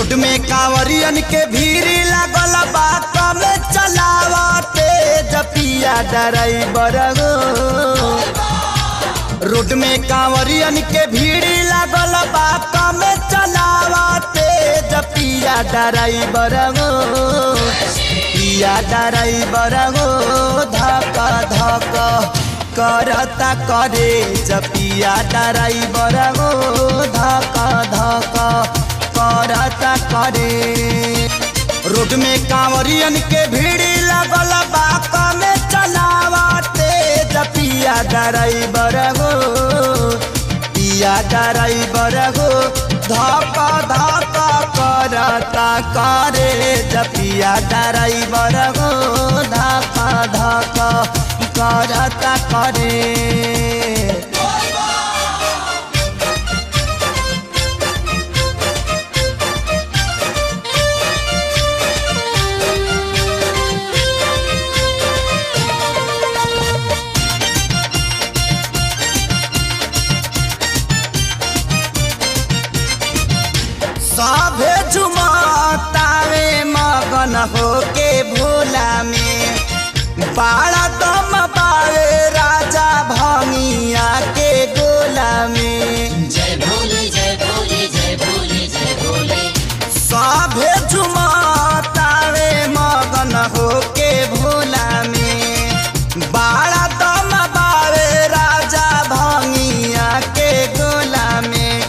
Road में कांवरियन के भीड़ लागल बा कमे चलावते जपिया ड्राइवर हो। रोड में कांवरियन के भीड़ लागल बा कमे चलावते जपिया ड्राइवर हो। पिया ड्राइवर हो धक धक करता करे जपिया ड्राइवर हो धक धक करता करे। रोड में कांवरियन के भीड़ लगल बा कमे चलावते जपिया ड्राइवर हो। पिया ड्राइवर हो धक धक करता करे जपिया ड्राइवर हो धक धक करता करे। सभे झुमतावे मगन होके भोला में बाड़ा दम पावे राजा भंगिया के गोला में। जय भोले जय भोले जय भोले जय भोले। सभे झुमतावे मगन होके भोला में बाड़ा दम पावे राजा भंगिया के गोला में।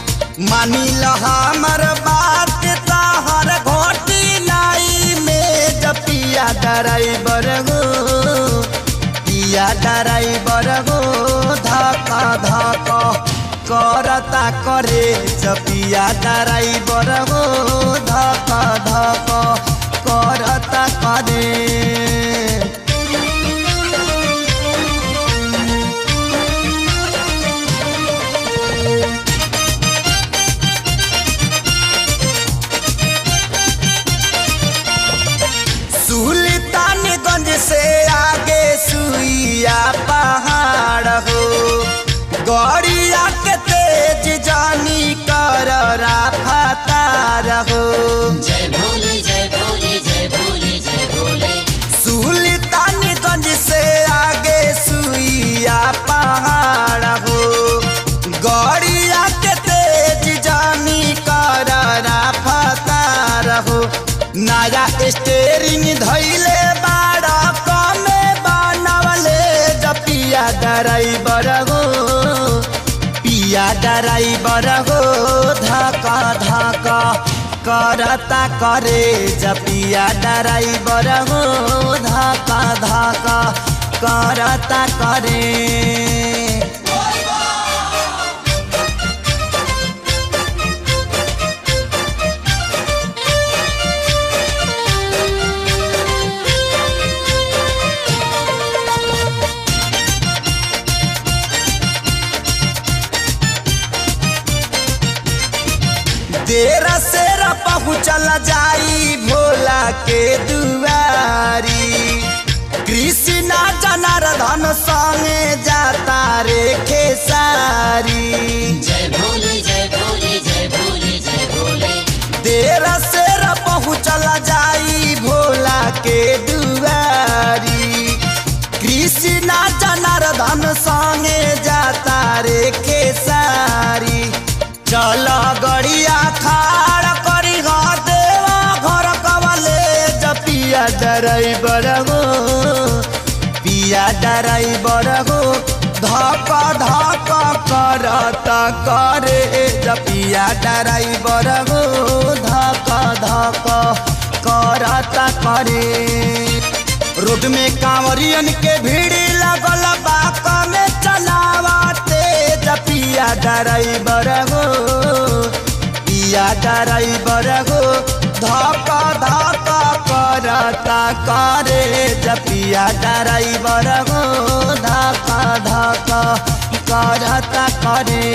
मानी ल हमर बात तहर घोटी लाई में जपिया ड्राइवर हो। पिया ड्राइवर हो धक धक करता करे जपिया ड्राइवर हो धक धक करता करे। सुल्तानगंज से आगे सुइया पहाड़ हो। गड़िया के तेज जानी कर रफ्तार हो। जय भोले जय भोले जय भोले जय भोले। सुल्तानगंज से आगे सुइया पहाड़ हो। गड़िया के तेज जानी कर रफ्तार हो। नया स्टेरिंग धैले बाड़ा कमे बनवले जपिया ड्राइवर हो। पिया ड्राइवर हो धक धक करता करे जपिया ड्राइवर हो धक धक करता करे। देर सेर पहुँचल जाई भोला के दुआरी। कृष्णा जनार्दन संगे जाता रे खेसारी। जय भोले जय भोले जय भोले जय भोले। देर सेर पहुँचल जाई भोला के दुआरी। कृष्णा जनार्दन संगे जाता रे खेसारी। चल गड़िया खाड़ करी देवा घर कवले जपिया ड्राइवर हो। पिया ड्राइवर हो धक धक करता करे जपिया ड्राइवर हो धक धक करता करे। रोड में कांवरियन के भीड़ लगल बा कमे चलावते जपिया ड्राइवर हो। पिया ड्राइवर हो धक धक करता करे जपिया ड्राइवर हो धक धक करता करे।